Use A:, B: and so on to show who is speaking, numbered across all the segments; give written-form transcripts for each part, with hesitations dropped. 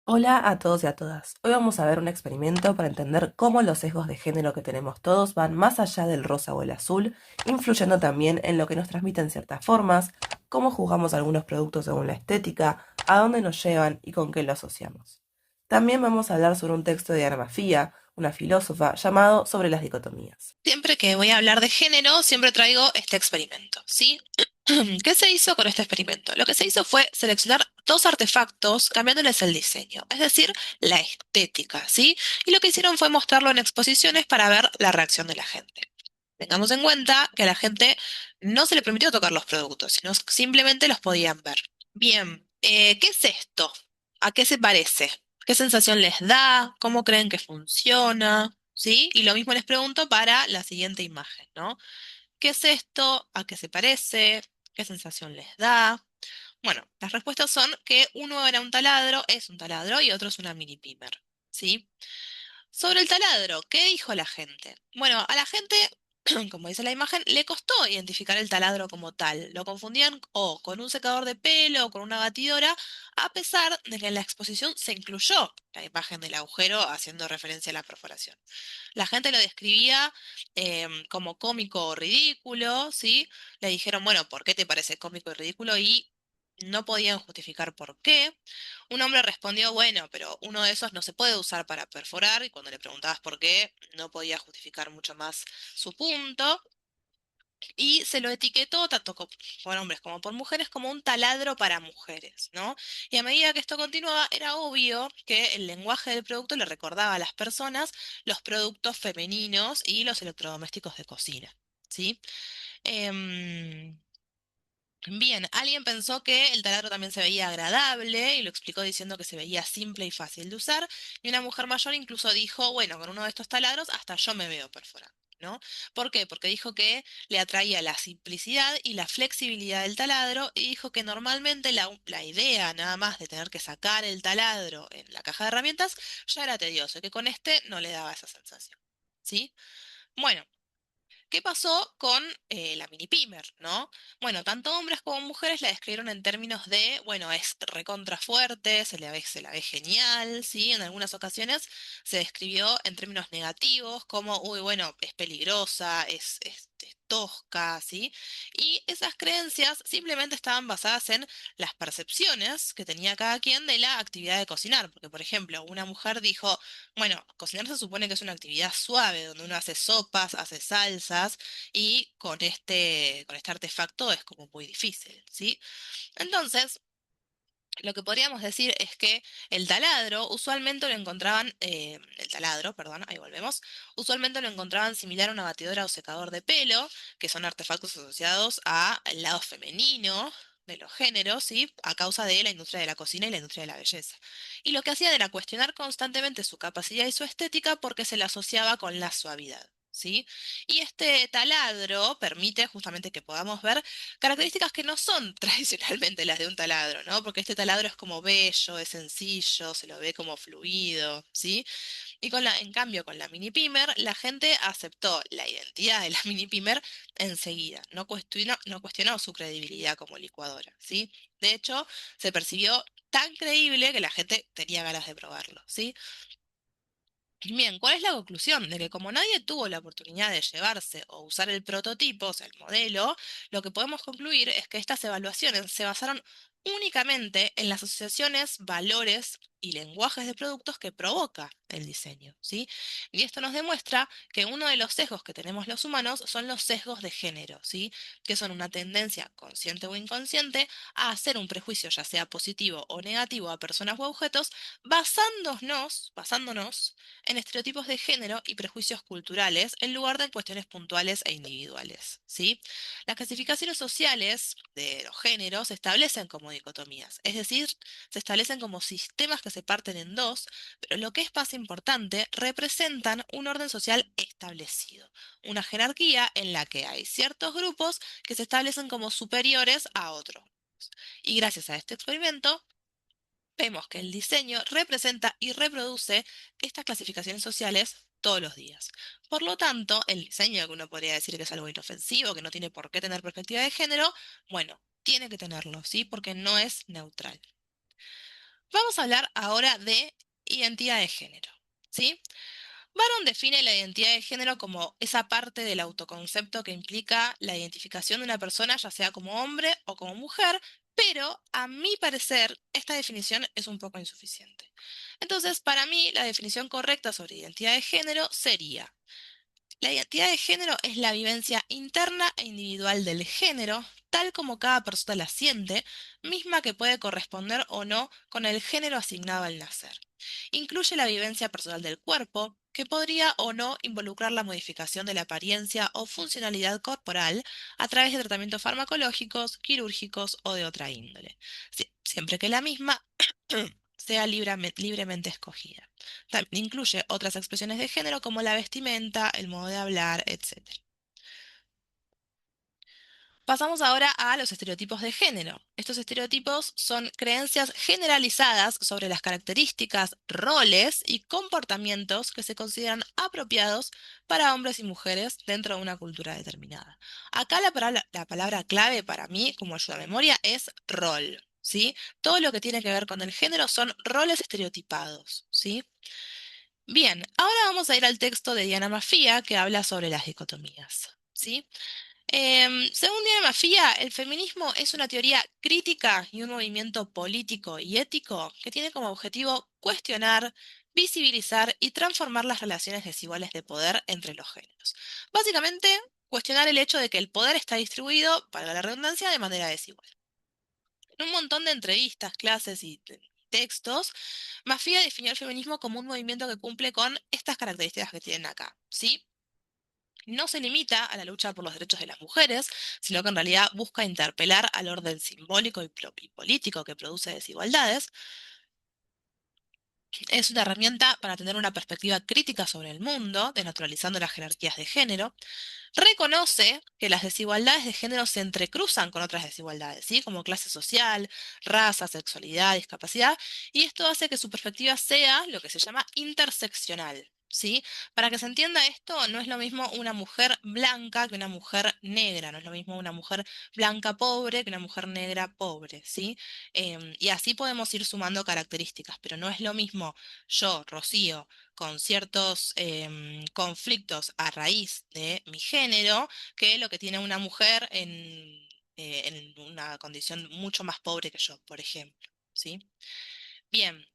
A: Hola a todos y a todas. Hoy vamos a ver un experimento para entender cómo los sesgos de género que tenemos todos van más allá del rosa o el azul, influyendo también en lo que nos transmiten ciertas formas, cómo juzgamos algunos productos según la estética, a dónde nos llevan y con qué lo asociamos. También vamos a hablar sobre un texto de Anna Mafia, una filósofa, llamado Sobre las dicotomías.
B: Siempre que voy a hablar de género, siempre traigo este experimento, ¿sí? ¿Qué se hizo con este experimento? Lo que se hizo fue seleccionar dos artefactos cambiándoles el diseño, es decir, la estética, ¿sí? Y lo que hicieron fue mostrarlo en exposiciones para ver la reacción de la gente. Tengamos en cuenta que a la gente no se le permitió tocar los productos, sino simplemente los podían ver. Bien, ¿qué es esto? ¿A qué se parece? ¿Qué sensación les da? ¿Cómo creen que funciona? ¿Sí? Y lo mismo les pregunto para la siguiente imagen, ¿no? ¿Qué es esto? ¿A qué se parece? ¿Qué sensación les da? Bueno, las respuestas son que uno era un taladro, es un taladro, y otro es una mini pimer, ¿sí? Sobre el taladro, ¿qué dijo la gente? Bueno, a la gente, como dice la imagen, le costó identificar el taladro como tal. Lo confundían o con un secador de pelo o con una batidora, a pesar de que en la exposición se incluyó la imagen del agujero haciendo referencia a la perforación. La gente lo describía como cómico o ridículo, ¿sí? Le dijeron, bueno, ¿por qué te parece cómico y ridículo? Y no podían justificar por qué. Un hombre respondió, bueno, pero uno de esos no se puede usar para perforar, y cuando le preguntabas por qué, no podía justificar mucho más su punto. Y se lo etiquetó tanto por hombres como por mujeres como un taladro para mujeres, ¿no? Y a medida que esto continuaba, era obvio que el lenguaje del producto le recordaba a las personas los productos femeninos y los electrodomésticos de cocina, ¿sí? Em, Bien, alguien pensó que el taladro también se veía agradable y lo explicó diciendo que se veía simple y fácil de usar. Y una mujer mayor incluso dijo, bueno, con uno de estos taladros hasta yo me veo perforando, ¿no? ¿Por qué? Porque dijo que le atraía la simplicidad y la flexibilidad del taladro y dijo que normalmente la idea nada más de tener que sacar el taladro en la caja de herramientas ya era tedioso y que con este no le daba esa sensación, ¿sí? Bueno. ¿Qué pasó con la mini pimer, no? Bueno, tanto hombres como mujeres la describieron en términos de, bueno, es recontra fuerte, se la ve genial, ¿sí? En algunas ocasiones se describió en términos negativos, como, uy, bueno, es peligrosa, es tosca, ¿sí? Y esas creencias simplemente estaban basadas en las percepciones que tenía cada quien de la actividad de cocinar, porque, por ejemplo, una mujer dijo, bueno, cocinar se supone que es una actividad suave, donde uno hace sopas, hace salsas, y con este artefacto es como muy difícil, ¿sí? Entonces, lo que podríamos decir es que el taladro, perdón, ahí volvemos, usualmente lo encontraban similar a una batidora o secador de pelo, que son artefactos asociados al lado femenino de los géneros, ¿sí? A causa de la industria de la cocina y la industria de la belleza. Y lo que hacían era cuestionar constantemente su capacidad y su estética porque se la asociaba con la suavidad, ¿sí? Y este taladro permite justamente que podamos ver características que no son tradicionalmente las de un taladro, ¿no? Porque este taladro es como bello, es sencillo, se lo ve como fluido, ¿sí? Y en cambio, con la mini pimer, la gente aceptó la identidad de la mini pimer enseguida, no cuestionó su credibilidad como licuadora, ¿sí? De hecho, se percibió tan creíble que la gente tenía ganas de probarlo, ¿sí? Bien, ¿cuál es la conclusión? De que como nadie tuvo la oportunidad de llevarse o usar el prototipo, o sea, el modelo, lo que podemos concluir es que estas evaluaciones se basaron únicamente en las asociaciones, valores y lenguajes de productos que provoca el diseño, ¿sí? Y esto nos demuestra que uno de los sesgos que tenemos los humanos son los sesgos de género, ¿sí? Que son una tendencia consciente o inconsciente a hacer un prejuicio, ya sea positivo o negativo, a personas o a objetos, basándonos en estereotipos de género y prejuicios culturales en lugar de en cuestiones puntuales e individuales, ¿sí? Las clasificaciones sociales de los géneros se establecen como dicotomías, es decir, se establecen como sistemas que se parten en dos, pero lo que es más importante, representan un orden social establecido, una jerarquía en la que hay ciertos grupos que se establecen como superiores a otros. Y gracias a este experimento, vemos que el diseño representa y reproduce estas clasificaciones sociales todos los días. Por lo tanto, el diseño, que uno podría decir que es algo inofensivo, que no tiene por qué tener perspectiva de género, bueno, tiene que tenerlo, ¿sí? Porque no es neutral. Vamos a hablar ahora de identidad de género, ¿sí? Baron define la identidad de género como esa parte del autoconcepto que implica la identificación de una persona, ya sea como hombre o como mujer, pero a mi parecer esta definición es un poco insuficiente. Entonces, para mí, la definición correcta sobre identidad de género sería: la identidad de género es la vivencia interna e individual del género, tal como cada persona la siente, misma que puede corresponder o no con el género asignado al nacer. Incluye la vivencia personal del cuerpo, que podría o no involucrar la modificación de la apariencia o funcionalidad corporal a través de tratamientos farmacológicos, quirúrgicos o de otra índole, siempre que la misma sea libremente escogida. También incluye otras expresiones de género como la vestimenta, el modo de hablar, etc. Pasamos ahora a los estereotipos de género. Estos estereotipos son creencias generalizadas sobre las características, roles y comportamientos que se consideran apropiados para hombres y mujeres dentro de una cultura determinada. Acá la palabra clave para mí, como ayuda a memoria, es rol. ¿Sí? Todo lo que tiene que ver con el género son roles estereotipados, ¿sí? Bien, ahora vamos a ir al texto de Diana Maffia que habla sobre las dicotomías, ¿sí? Según Diana Maffia, el feminismo es una teoría crítica y un movimiento político y ético que tiene como objetivo cuestionar, visibilizar y transformar las relaciones desiguales de poder entre los géneros. Básicamente, cuestionar el hecho de que el poder está distribuido, para la redundancia, de manera desigual. En un montón de entrevistas, clases y textos, Maffia definió el feminismo como un movimiento que cumple con estas características que tienen acá, ¿sí? No se limita a la lucha por los derechos de las mujeres, sino que en realidad busca interpelar al orden simbólico y político que produce desigualdades. Es una herramienta para tener una perspectiva crítica sobre el mundo, desnaturalizando las jerarquías de género. Reconoce que las desigualdades de género se entrecruzan con otras desigualdades, ¿sí? Como clase social, raza, sexualidad, discapacidad, y esto hace que su perspectiva sea lo que se llama interseccional, ¿sí? Para que se entienda esto, no es lo mismo una mujer blanca que una mujer negra, no es lo mismo una mujer blanca pobre que una mujer negra pobre, ¿sí? Y así podemos ir sumando características, pero no es lo mismo yo, Rocío, con ciertos conflictos a raíz de mi género que lo que tiene una mujer en una condición mucho más pobre que yo, por ejemplo, ¿sí? Bien,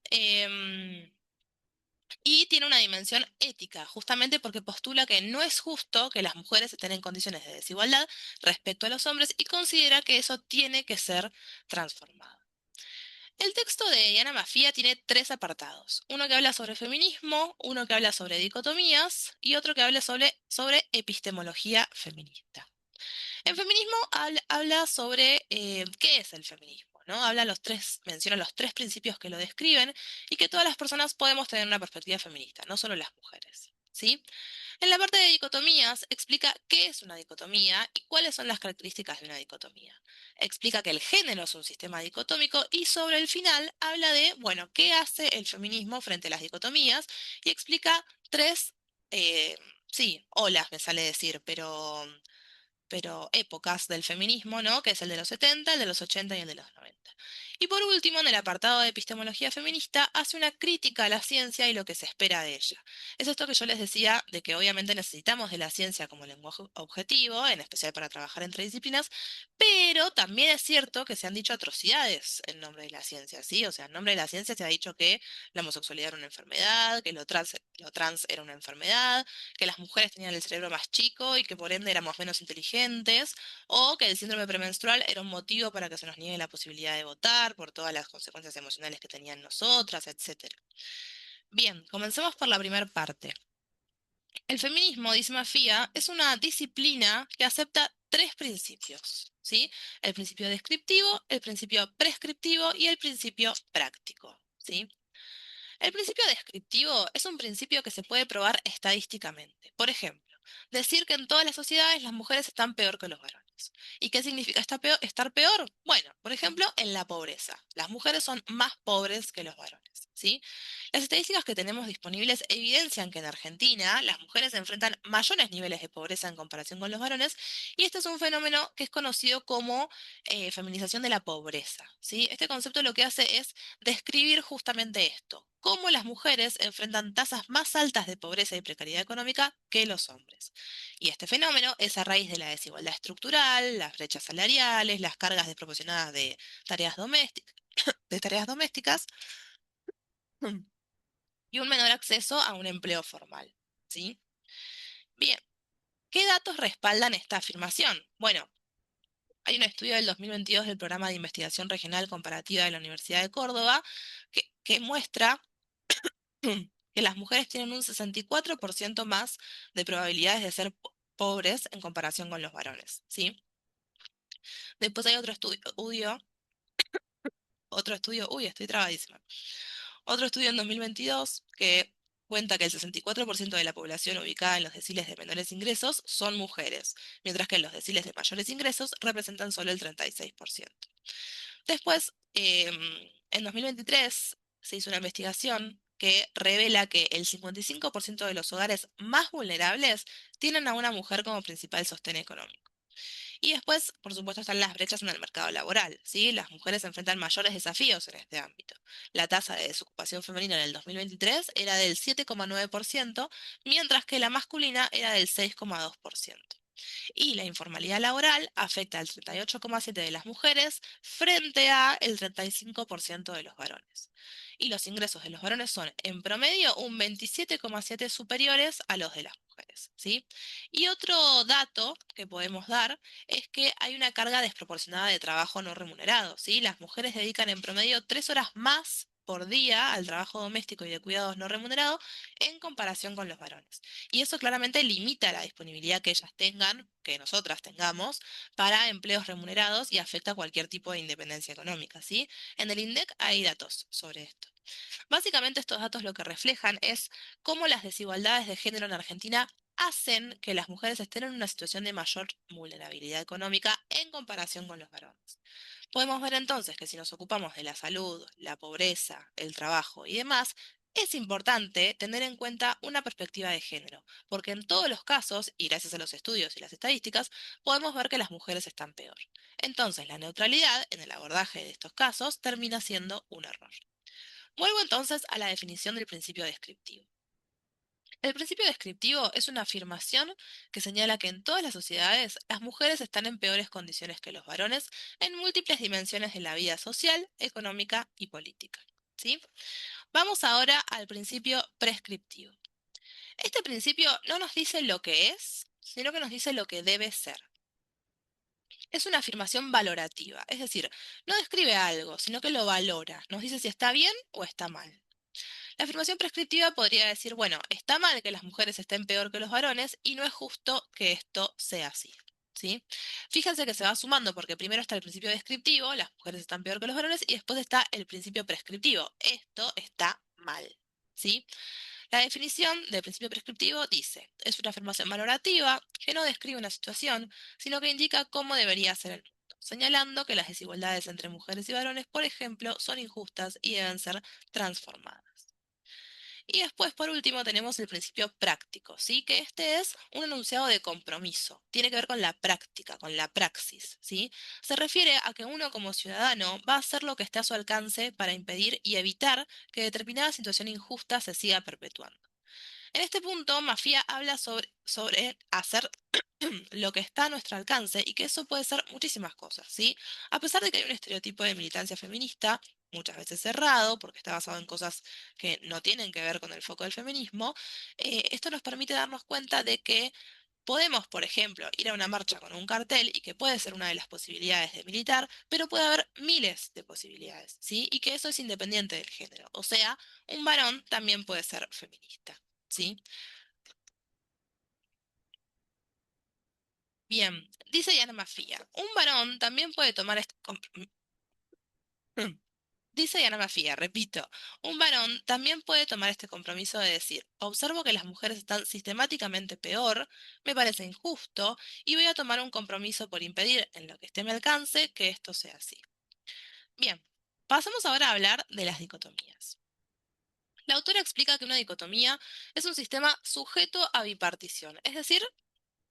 B: y tiene una dimensión ética, justamente porque postula que no es justo que las mujeres estén en condiciones de desigualdad respecto a los hombres y considera que eso tiene que ser transformado. El texto de Diana Maffia tiene tres apartados. Uno que habla sobre feminismo, uno que habla sobre dicotomías y otro que habla sobre epistemología feminista. En feminismo habla sobre qué es el feminismo, ¿no? Menciona los tres principios que lo describen y que todas las personas podemos tener una perspectiva feminista, no solo las mujeres, ¿sí? En la parte de dicotomías explica qué es una dicotomía y cuáles son las características de una dicotomía. Explica que el género es un sistema dicotómico y sobre el final habla de, bueno, qué hace el feminismo frente a las dicotomías y explica tres, eh, sí, olas me sale decir, pero épocas del feminismo, ¿no? Que es el de los 70, el de los 80 y el de los 90. Y por último, en el apartado de epistemología feminista, hace una crítica a la ciencia y lo que se espera de ella. Es esto que yo les decía, de que obviamente necesitamos de la ciencia como lenguaje objetivo, en especial para trabajar entre disciplinas, pero también es cierto que se han dicho atrocidades en nombre de la ciencia, ¿sí? O sea, en nombre de la ciencia se ha dicho que la homosexualidad era una enfermedad, que lo trans era una enfermedad, que las mujeres tenían el cerebro más chico y que por ende éramos menos inteligentes, o que el síndrome premenstrual era un motivo para que se nos niegue la posibilidad de votar por todas las consecuencias emocionales que tenían nosotras, etcétera. Bien, comencemos por la primera parte. El feminismo, dice Mafia, es una disciplina que acepta tres principios, ¿sí? El principio descriptivo, el principio prescriptivo y el principio práctico, ¿sí? El principio descriptivo es un principio que se puede probar estadísticamente. Por ejemplo, decir que en todas las sociedades las mujeres están peor que los varones. ¿Y qué significa estar peor? Bueno, por ejemplo, en la pobreza. Las mujeres son más pobres que los varones, ¿sí? Las estadísticas que tenemos disponibles evidencian que en Argentina las mujeres enfrentan mayores niveles de pobreza en comparación con los varones, y este es un fenómeno que es conocido como feminización de la pobreza, ¿sí? Este concepto lo que hace es describir justamente esto, cómo las mujeres enfrentan tasas más altas de pobreza y precariedad económica que los hombres. Y este fenómeno es a raíz de la desigualdad estructural, las brechas salariales, las cargas desproporcionadas de tareas domésticas y un menor acceso a un empleo formal, ¿sí? Bien, ¿qué datos respaldan esta afirmación? Bueno, hay un estudio del 2022 del Programa de Investigación Regional Comparativa de la Universidad de Córdoba que muestra que las mujeres tienen un 64% más de probabilidades de ser pobres en comparación con los varones, ¿sí? Después hay uy, estoy trabadísima. Otro estudio en 2022 que cuenta que el 64% de la población ubicada en los deciles de menores ingresos son mujeres, mientras que en los deciles de mayores ingresos representan solo el 36%. Después, en 2023 se hizo una investigación que revela que el 55% de los hogares más vulnerables tienen a una mujer como principal sostén económico. Y después, por supuesto, están las brechas en el mercado laboral, ¿sí? Las mujeres enfrentan mayores desafíos en este ámbito. La tasa de desocupación femenina en el 2023 era del 7,9%, mientras que la masculina era del 6,2%. Y la informalidad laboral afecta al 38,7% de las mujeres frente a el 35% de los varones. Y los ingresos de los varones son en promedio un 27,7% superiores a los de las mujeres, ¿sí? Y otro dato que podemos dar es que hay una carga desproporcionada de trabajo no remunerado, ¿sí? Las mujeres dedican en promedio 3 horas más por día al trabajo doméstico y de cuidados no remunerado en comparación con los varones. Y eso claramente limita la disponibilidad que ellas tengan, que nosotras tengamos, para empleos remunerados y afecta cualquier tipo de independencia económica, ¿sí? En el INDEC hay datos sobre esto. Básicamente estos datos lo que reflejan es cómo las desigualdades de género en Argentina hacen que las mujeres estén en una situación de mayor vulnerabilidad económica en comparación con los varones. Podemos ver entonces que si nos ocupamos de la salud, la pobreza, el trabajo y demás, es importante tener en cuenta una perspectiva de género, porque en todos los casos, y gracias a los estudios y las estadísticas, podemos ver que las mujeres están peor. Entonces, la neutralidad en el abordaje de estos casos termina siendo un error. Vuelvo entonces a la definición del principio descriptivo. El principio descriptivo es una afirmación que señala que en todas las sociedades las mujeres están en peores condiciones que los varones en múltiples dimensiones de la vida social, económica y política. ¿Sí? Vamos ahora al principio prescriptivo. Este principio no nos dice lo que es, sino que nos dice lo que debe ser. Es una afirmación valorativa, es decir, no describe algo, sino que lo valora, nos dice si está bien o está mal. La afirmación prescriptiva podría decir, bueno, está mal que las mujeres estén peor que los varones y no es justo que esto sea así. ¿Sí? Fíjense que se va sumando porque primero está el principio descriptivo, las mujeres están peor que los varones, y después está el principio prescriptivo, esto está mal. ¿Sí? La definición del principio prescriptivo dice, es una afirmación valorativa que no describe una situación, sino que indica cómo debería ser el mundo, señalando que las desigualdades entre mujeres y varones, por ejemplo, son injustas y deben ser transformadas. Y después, por último, tenemos el principio práctico, ¿sí? Que este es un enunciado de compromiso. Tiene que ver con la práctica, con la praxis, ¿sí? Se refiere a que uno como ciudadano va a hacer lo que esté a su alcance para impedir y evitar que determinada situación injusta se siga perpetuando. En este punto, Mafia habla sobre hacer lo que está a nuestro alcance y que eso puede ser muchísimas cosas, ¿sí? A pesar de que hay un estereotipo de militancia feminista, muchas veces cerrado, porque está basado en cosas que no tienen que ver con el foco del feminismo, esto nos permite darnos cuenta de que podemos, por ejemplo, ir a una marcha con un cartel y que puede ser una de las posibilidades de militar, pero puede haber miles de posibilidades, ¿sí? Y que eso es independiente del género. O sea, un varón también puede ser feminista, ¿sí? Bien, dice Yana Mafia, un varón también puede tomar este Dice Diana Mafia, repito, un varón también puede tomar este compromiso de decir, observo que las mujeres están sistemáticamente peor, me parece injusto y voy a tomar un compromiso por impedir, en lo que esté a mi alcance, que esto sea así. Bien, pasamos ahora a hablar de las dicotomías. La autora explica que una dicotomía es un sistema sujeto a bipartición, es decir,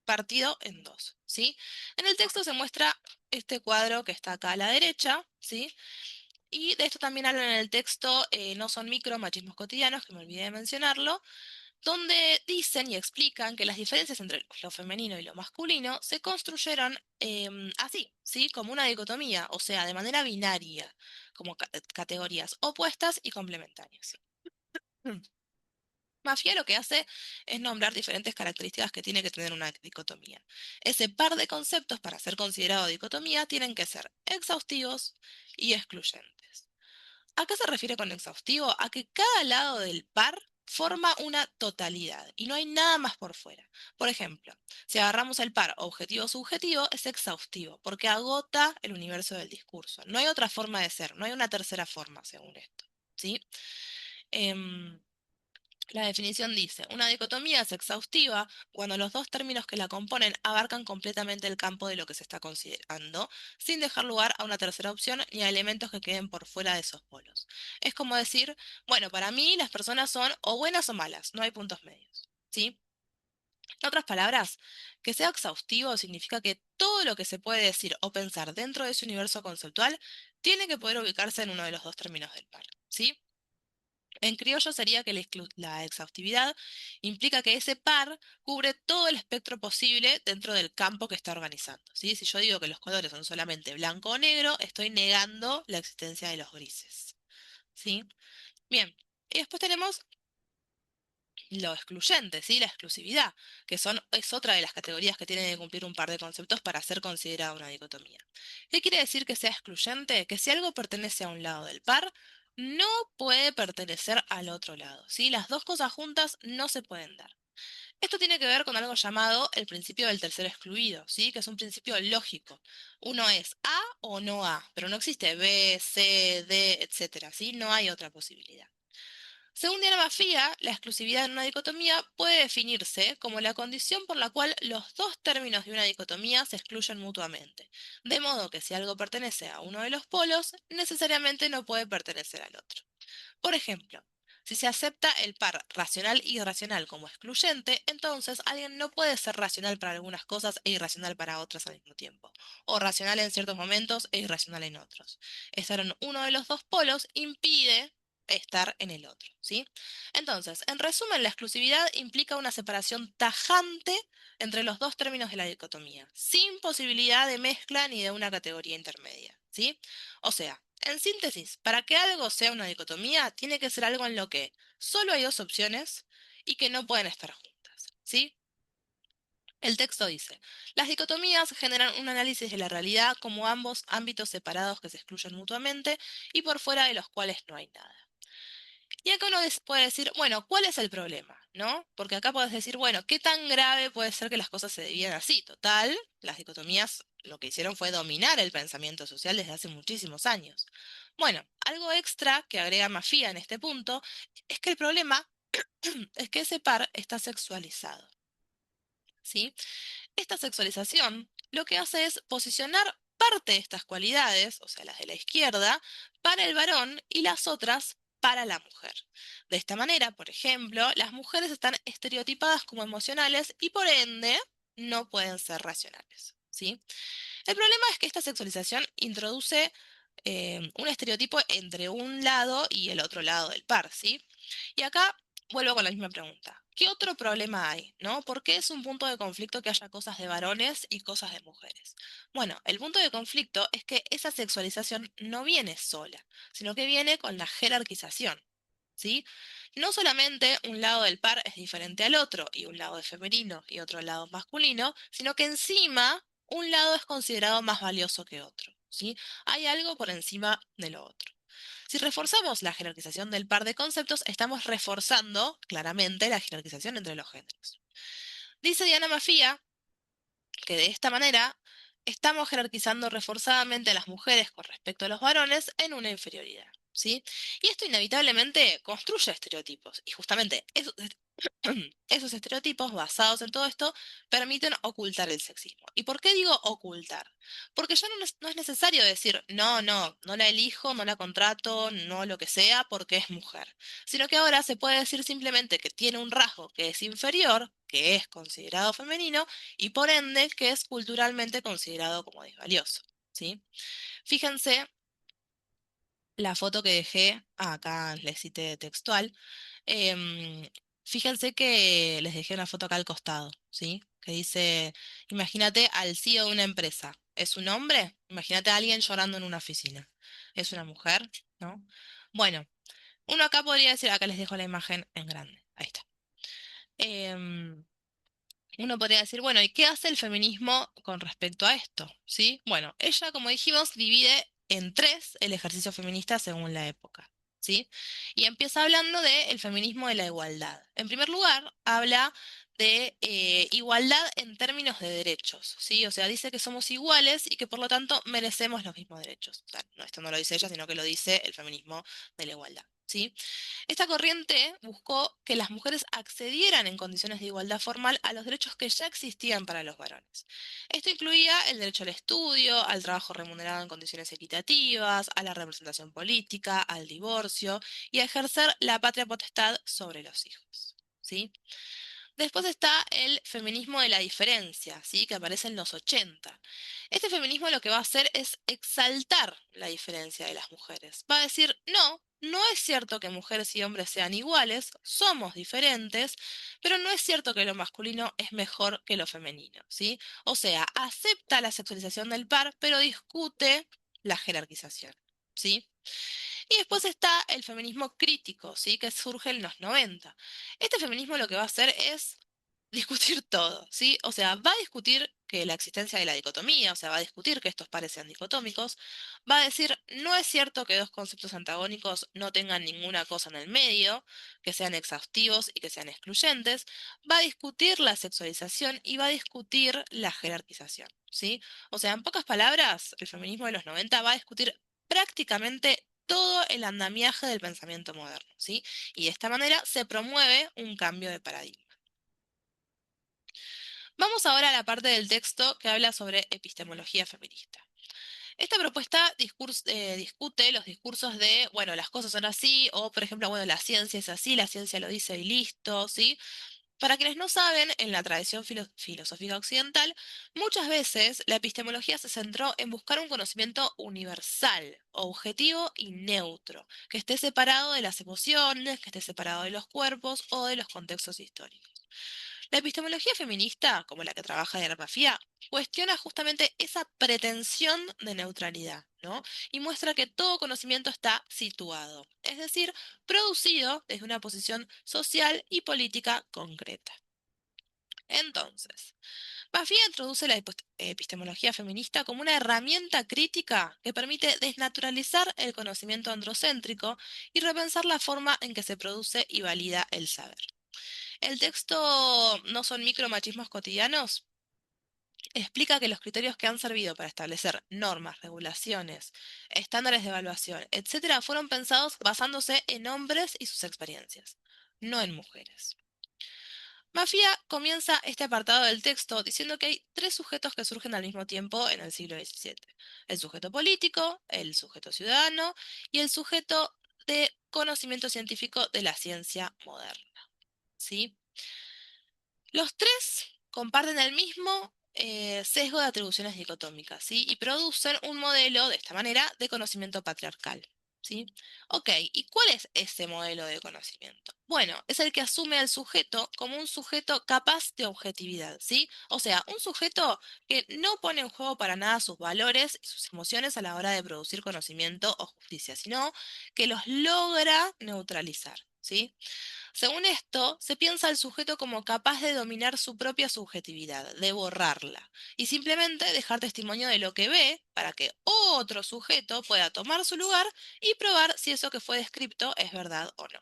B: partido en dos, ¿sí? En el texto se muestra este cuadro que está acá a la derecha, ¿sí? Y de esto también hablan en el texto No son micro, machismos cotidianos, que me olvidé de mencionarlo, donde dicen y explican que las diferencias entre lo femenino y lo masculino se construyeron así, ¿sí? Como una dicotomía, o sea, de manera binaria, como categorías opuestas y complementarias. Mm. Mafia lo que hace es nombrar diferentes características que tiene que tener una dicotomía. Ese par de conceptos para ser considerado dicotomía tienen que ser exhaustivos y excluyentes. ¿A qué se refiere con exhaustivo? A que cada lado del par forma una totalidad y no hay nada más por fuera. Por ejemplo, si agarramos el par objetivo-subjetivo, es exhaustivo porque agota el universo del discurso. No hay otra forma de ser, no hay una tercera forma según esto. ¿Sí? Em, la definición dice, una dicotomía es exhaustiva cuando los dos términos que la componen abarcan completamente el campo de lo que se está considerando, sin dejar lugar a una tercera opción ni a elementos que queden por fuera de esos polos. Es como decir, bueno, para mí las personas son o buenas o malas, no hay puntos medios. ¿Sí? En otras palabras, que sea exhaustivo significa que todo lo que se puede decir o pensar dentro de ese universo conceptual tiene que poder ubicarse en uno de los dos términos del par. ¿Sí? En criollo sería que la exhaustividad implica que ese par cubre todo el espectro posible dentro del campo que está organizando, ¿sí? Si yo digo que los colores son solamente blanco o negro, estoy negando la existencia de los grises, ¿sí? Bien, y después tenemos lo excluyente, ¿sí? La exclusividad, es otra de las categorías que tiene que cumplir un par de conceptos para ser considerada una dicotomía. ¿Qué quiere decir que sea excluyente? Que si algo pertenece a un lado del par, no puede pertenecer al otro lado, ¿sí? Las dos cosas juntas no se pueden dar. Esto tiene que ver con algo llamado el principio del tercero excluido, ¿sí? Que es un principio lógico. Uno es A o no A, pero no existe B, C, D, etcétera, ¿sí? No hay otra posibilidad. Según Diana Mafia, la exclusividad en una dicotomía puede definirse como la condición por la cual los dos términos de una dicotomía se excluyen mutuamente, de modo que si algo pertenece a uno de los polos, necesariamente no puede pertenecer al otro. Por ejemplo, si se acepta el par racional e irracional como excluyente, entonces alguien no puede ser racional para algunas cosas e irracional para otras al mismo tiempo, o racional en ciertos momentos e irracional en otros. Estar en uno de los dos polos impide estar en el otro, ¿sí? Entonces, en resumen, la exclusividad implica una separación tajante entre los dos términos de la dicotomía, sin posibilidad de mezcla ni de una categoría intermedia, ¿sí? O sea, en síntesis, para que algo sea una dicotomía, tiene que ser algo en lo que solo hay dos opciones y que no pueden estar juntas, ¿sí? El texto dice, las dicotomías generan un análisis de la realidad como ambos ámbitos separados que se excluyen mutuamente y por fuera de los cuales no hay nada. Y acá uno puede decir, bueno, ¿cuál es el problema? ¿No? Porque acá puedes decir, bueno, ¿qué tan grave puede ser que las cosas se dividan así? Total, las dicotomías lo que hicieron fue dominar el pensamiento social desde hace muchísimos años. Bueno, algo extra que agrega Mafia en este punto es que el problema es que ese par está sexualizado, ¿sí? Esta sexualización lo que hace es posicionar parte de estas cualidades, o sea, las de la izquierda, para el varón y las otras para la mujer. De esta manera, por ejemplo, las mujeres están estereotipadas como emocionales y por ende no pueden ser racionales, ¿sí? El problema es que esta sexualización introduce un estereotipo entre un lado y el otro lado del par, ¿sí? Y acá vuelvo con la misma pregunta. ¿Qué otro problema hay, no? ¿Por qué es un punto de conflicto que haya cosas de varones y cosas de mujeres? Bueno, el punto de conflicto es que esa sexualización no viene sola, sino que viene con la jerarquización, ¿sí? No solamente un lado del par es diferente al otro, y un lado es femenino y otro lado es masculino, sino que encima un lado es considerado más valioso que otro, ¿sí? Hay algo por encima de lo otro. Si reforzamos la jerarquización del par de conceptos, estamos reforzando claramente la jerarquización entre los géneros. Dice Diana Mafia que de esta manera estamos jerarquizando reforzadamente a las mujeres con respecto a los varones en una inferioridad, ¿sí? Y esto inevitablemente construye estereotipos. Y justamente Esos estereotipos basados en todo esto permiten ocultar el sexismo. ¿Y por qué digo ocultar? Porque ya no es necesario decir, no la elijo, no la contrato, no lo que sea, porque es mujer. Sino que ahora se puede decir simplemente que tiene un rasgo que es inferior, que es considerado femenino, y por ende que es culturalmente considerado como desvalioso. ¿Sí? Fíjense la foto que dejé, acá les cité textual. Em, Fíjense que les dejé una foto acá al costado, ¿sí? Que dice, imagínate al CEO de una empresa. ¿Es un hombre? Imagínate a alguien llorando en una oficina. ¿Es una mujer? ¿No? Bueno, uno acá podría decir, acá les dejo la imagen en grande. Ahí está. Em, Uno podría decir, bueno, ¿y qué hace el feminismo con respecto a esto? ¿Sí? Bueno, ella, como dijimos, divide en tres el ejercicio feminista según la época. ¿Sí? Y empieza hablando del feminismo de la igualdad. En primer lugar, habla de igualdad en términos de derechos, ¿sí? O sea, dice que somos iguales y que por lo tanto merecemos los mismos derechos. O sea, no, esto no lo dice ella, sino que lo dice el feminismo de la igualdad, ¿sí? Esta corriente buscó que las mujeres accedieran en condiciones de igualdad formal a los derechos que ya existían para los varones. Esto incluía el derecho al estudio, al trabajo remunerado en condiciones equitativas, a la representación política, al divorcio y a ejercer la patria potestad sobre los hijos. ¿Sí? Después está el feminismo de la diferencia, ¿sí? Que aparece en los 80. Este feminismo lo que va a hacer es exaltar la diferencia de las mujeres. Va a decir, no es cierto que mujeres y hombres sean iguales, somos diferentes, pero no es cierto que lo masculino es mejor que lo femenino, ¿sí? O sea, acepta la sexualización del par, pero discute la jerarquización, ¿sí? Y después está el feminismo crítico, ¿sí? Que surge en los 90. Este feminismo lo que va a hacer es discutir todo, ¿sí? O sea, va a discutir que la existencia de la dicotomía, o sea, va a discutir que estos pares sean dicotómicos, va a decir, no es cierto que dos conceptos antagónicos no tengan ninguna cosa en el medio, que sean exhaustivos y que sean excluyentes, va a discutir la sexualización y va a discutir la jerarquización, ¿sí? O sea, en pocas palabras, el feminismo de los 90 va a discutir prácticamente todo el andamiaje del pensamiento moderno, ¿sí? Y de esta manera se promueve un cambio de paradigma. Vamos ahora a la parte del texto que habla sobre epistemología feminista. Esta propuesta discute los discursos de, bueno, las cosas son así, o por ejemplo, bueno, la ciencia es así, la ciencia lo dice y listo, ¿sí? Para quienes no saben, en la tradición filosófica occidental, muchas veces la epistemología se centró en buscar un conocimiento universal, objetivo y neutro, que esté separado de las emociones, que esté separado de los cuerpos o de los contextos históricos. La epistemología feminista, como la que trabaja Diana Mafia, cuestiona justamente esa pretensión de neutralidad, ¿no? Y muestra que todo conocimiento está situado, es decir, producido desde una posición social y política concreta. Entonces, Mafia introduce la epistemología feminista como una herramienta crítica que permite desnaturalizar el conocimiento androcéntrico y repensar la forma en que se produce y valida el saber. El texto No son micromachismos cotidianos explica que los criterios que han servido para establecer normas, regulaciones, estándares de evaluación, etcétera, fueron pensados basándose en hombres y sus experiencias, no en mujeres. Mafia comienza este apartado del texto diciendo que hay tres sujetos que surgen al mismo tiempo en el siglo XVII. El sujeto político, el sujeto ciudadano y el sujeto de conocimiento científico de la ciencia moderna. ¿Sí? Los tres comparten el mismo sesgo de atribuciones dicotómicas, ¿sí? Y producen un modelo, de esta manera, de conocimiento patriarcal, ¿sí? Ok, ¿y cuál es ese modelo de conocimiento? Bueno, es el que asume al sujeto como un sujeto capaz de objetividad, ¿sí? O sea, un sujeto que no pone en juego para nada sus valores y sus emociones a la hora de producir conocimiento o justicia, sino que los logra neutralizar, ¿sí? Según esto, se piensa al sujeto como capaz de dominar su propia subjetividad, de borrarla, y simplemente dejar testimonio de lo que ve para que otro sujeto pueda tomar su lugar y probar si eso que fue descrito es verdad o no.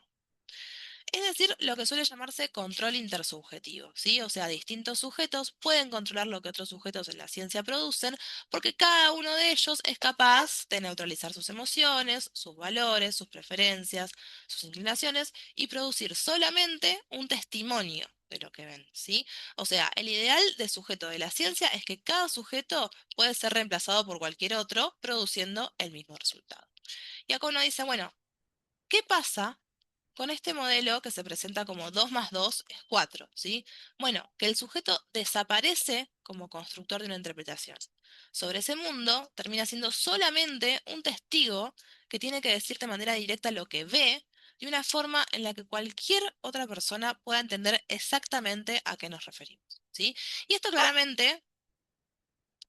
B: Es decir, lo que suele llamarse control intersubjetivo, ¿sí? O sea, distintos sujetos pueden controlar lo que otros sujetos en la ciencia producen porque cada uno de ellos es capaz de neutralizar sus emociones, sus valores, sus preferencias, sus inclinaciones y producir solamente un testimonio de lo que ven, ¿sí? O sea, el ideal de sujeto de la ciencia es que cada sujeto puede ser reemplazado por cualquier otro, produciendo el mismo resultado. Y acá uno dice, bueno, ¿qué pasa con este modelo que se presenta como 2 más 2 es 4, ¿sí? Bueno, que el sujeto desaparece como constructor de una interpretación. Sobre ese mundo termina siendo solamente un testigo que tiene que decir de manera directa lo que ve de una forma en la que cualquier otra persona pueda entender exactamente a qué nos referimos, ¿sí? Y esto claramente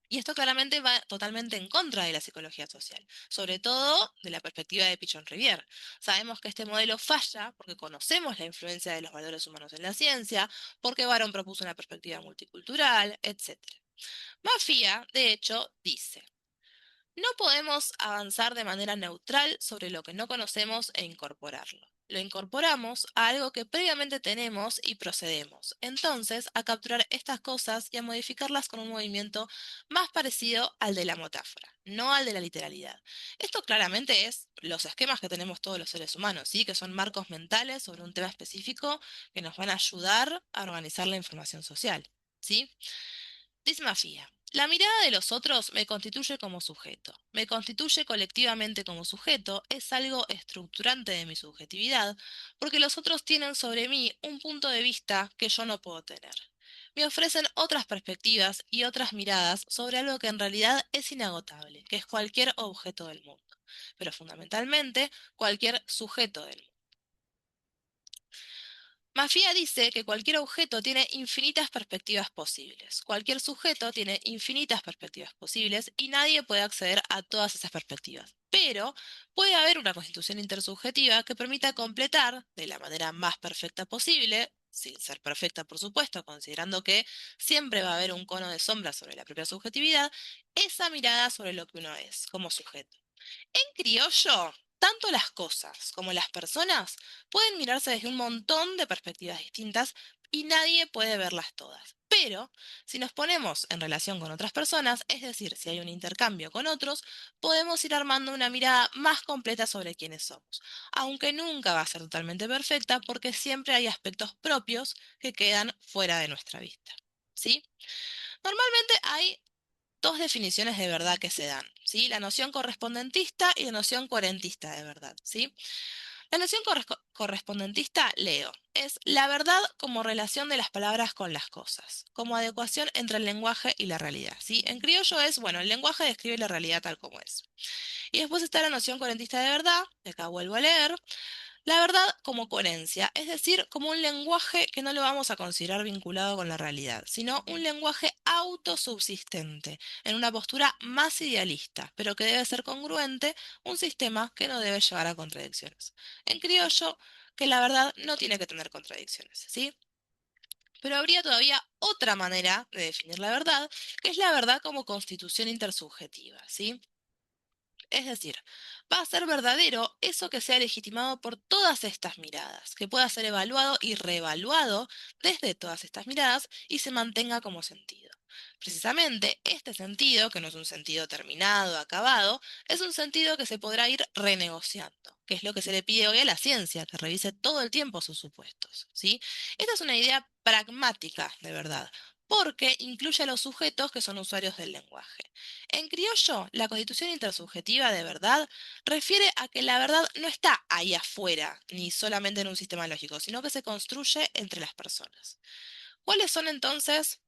B: y esto claramente va totalmente en contra de la psicología social, sobre todo de la perspectiva de Pichon Rivière. Sabemos que este modelo falla porque conocemos la influencia de los valores humanos en la ciencia, porque Baron propuso una perspectiva multicultural, etc. Mafia, de hecho, dice: no podemos avanzar de manera neutral sobre lo que no conocemos e incorporarlo. Lo incorporamos a algo que previamente tenemos y procedemos, entonces, a capturar estas cosas y a modificarlas con un movimiento más parecido al de la metáfora, no al de la literalidad. Esto claramente es los esquemas que tenemos todos los seres humanos, ¿sí? Que son marcos mentales sobre un tema específico que nos van a ayudar a organizar la información social, ¿sí? Dismafía. La mirada de los otros me constituye como sujeto, me constituye colectivamente como sujeto, es algo estructurante de mi subjetividad, porque los otros tienen sobre mí un punto de vista que yo no puedo tener. Me ofrecen otras perspectivas y otras miradas sobre algo que en realidad es inagotable, que es cualquier objeto del mundo, pero fundamentalmente cualquier sujeto del mundo. Mafia dice que cualquier objeto tiene infinitas perspectivas posibles, cualquier sujeto tiene infinitas perspectivas posibles y nadie puede acceder a todas esas perspectivas. Pero puede haber una constitución intersubjetiva que permita completar de la manera más perfecta posible, sin ser perfecta por supuesto, considerando que siempre va a haber un cono de sombra sobre la propia subjetividad, esa mirada sobre lo que uno es como sujeto. En criollo, tanto las cosas como las personas pueden mirarse desde un montón de perspectivas distintas y nadie puede verlas todas. Pero si nos ponemos en relación con otras personas, es decir, si hay un intercambio con otros, podemos ir armando una mirada más completa sobre quiénes somos, aunque nunca va a ser totalmente perfecta porque siempre hay aspectos propios que quedan fuera de nuestra vista. ¿Sí? Normalmente hay dos definiciones de verdad que se dan, ¿sí? La noción correspondentista y la noción coherentista de verdad, ¿sí? La noción correspondentista, leo, es la verdad como relación de las palabras con las cosas, como adecuación entre el lenguaje y la realidad, ¿sí? En criollo es, bueno, el lenguaje describe la realidad tal como es. Y después está la noción coherentista de verdad, de acá vuelvo a leer, la verdad como coherencia, es decir, como un lenguaje que no lo vamos a considerar vinculado con la realidad, sino un lenguaje autosubsistente, en una postura más idealista, pero que debe ser congruente, un sistema que no debe llevar a contradicciones. En criollo, que la verdad no tiene que tener contradicciones, ¿sí? Pero habría todavía otra manera de definir la verdad, que es la verdad como constitución intersubjetiva, ¿sí? Es decir, va a ser verdadero eso que sea legitimado por todas estas miradas, que pueda ser evaluado y reevaluado desde todas estas miradas y se mantenga como sentido. Precisamente este sentido, que no es un sentido terminado, acabado, es un sentido que se podrá ir renegociando, que es lo que se le pide hoy a la ciencia, que revise todo el tiempo sus supuestos, ¿sí? Esta es una idea pragmática, de verdad, porque incluye a los sujetos que son usuarios del lenguaje. En criollo, la constitución intersubjetiva de verdad refiere a que la verdad no está ahí afuera, ni solamente en un sistema lógico, sino que se construye entre las personas. ¿Cuáles son entonces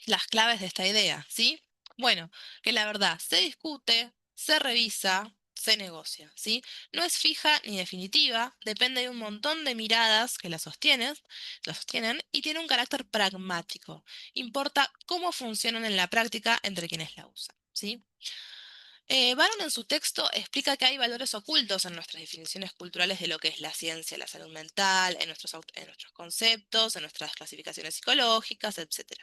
B: las claves de esta idea? ¿Sí? Bueno, que la verdad se discute, se revisa, se negocia, ¿sí? No es fija ni definitiva, depende de un montón de miradas que la sostienen y tiene un carácter pragmático. Importa cómo funcionan en la práctica entre quienes la usan, ¿sí? Baron en su texto explica que hay valores ocultos en nuestras definiciones culturales de lo que es la ciencia, la salud mental, en nuestros conceptos, en nuestras clasificaciones psicológicas, etc.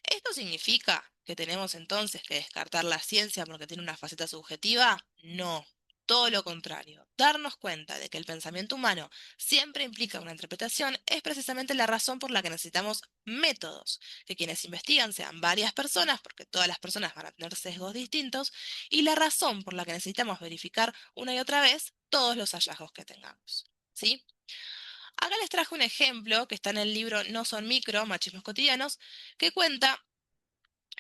B: ¿Esto significa que tenemos entonces que descartar la ciencia porque tiene una faceta subjetiva? No. todo lo contrario. Darnos cuenta de que el pensamiento humano siempre implica una interpretación es precisamente la razón por la que necesitamos métodos, que quienes investigan sean varias personas, porque todas las personas van a tener sesgos distintos, y la razón por la que necesitamos verificar una y otra vez todos los hallazgos que tengamos. ¿Sí? Acá les traje un ejemplo que está en el libro No son micro, machismos cotidianos, que cuenta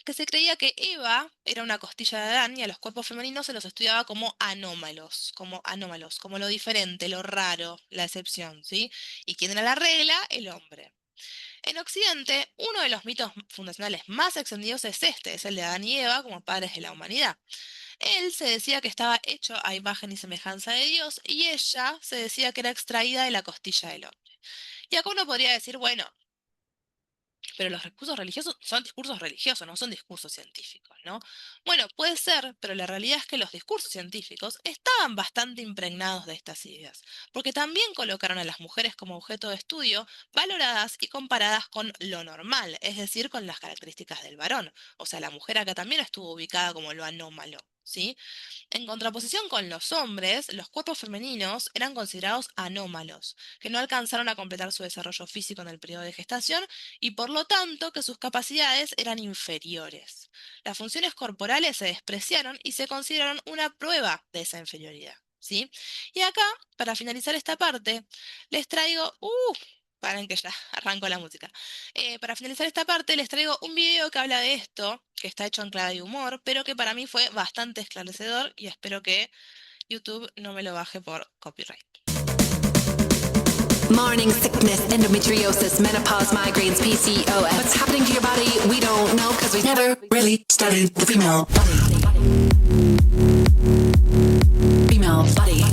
B: que se creía que Eva era una costilla de Adán y a los cuerpos femeninos se los estudiaba como anómalos, como lo diferente, lo raro, la excepción, ¿sí? ¿Y quién era la regla? El hombre. En Occidente, uno de los mitos fundacionales más extendidos es este, es el de Adán y Eva como padres de la humanidad. Él se decía que estaba hecho a imagen y semejanza de Dios y ella se decía que era extraída de la costilla del hombre. Y acá uno podría decir, bueno, pero los discursos religiosos son discursos religiosos, no son discursos científicos, ¿no? Bueno, puede ser, pero la realidad es que los discursos científicos estaban bastante impregnados de estas ideas, porque también colocaron a las mujeres como objeto de estudio, valoradas y comparadas con lo normal, es decir, con las características del varón. O sea, la mujer acá también estuvo ubicada como lo anómalo, ¿sí? En contraposición con los hombres, los cuerpos femeninos eran considerados anómalos, que no alcanzaron a completar su desarrollo físico en el periodo de gestación y por lo tanto que sus capacidades eran inferiores. Las funciones corporales se despreciaron y se consideraron una prueba de esa inferioridad. ¿Sí? Y acá, para finalizar esta parte, les traigo... paren que ya arranco la música. Para finalizar esta parte, les traigo un video que habla de esto, que está hecho en clave de humor, pero que para mí fue bastante esclarecedor y espero que YouTube no me lo baje por copyright.
C: Morning sickness, endometriosis, menopause, migraines, PCOS. What's happening to your body? We don't know because we've never really studied the female body. Female body.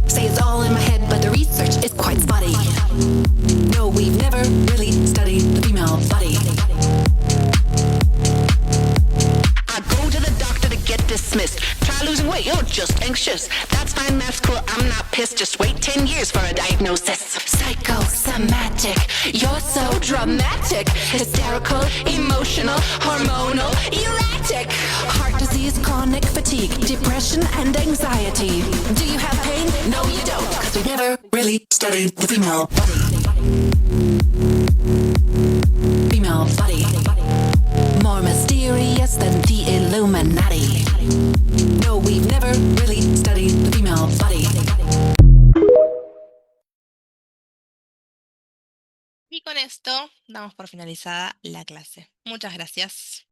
C: Say it's all in my head, but the research is quite spotty. No, we've never really studied the female body. I go to the doctor to get dismissed. Try losing weight, you're just anxious. That's fine, that's cool, I'm not pissed. Just wait 10 years for a diagnosis. Psychosomatic, you're so dramatic. Hysterical, emotional, hormonal, erratic. Heart disease, chronic fatigue, depression and anxiety. Do you have pain? No, you don't, because we never really studied the female body. Female body. More mysterious than the Illuminati. No, we've never really studied the female body.
B: Y con esto damos por finalizada la clase. Muchas gracias.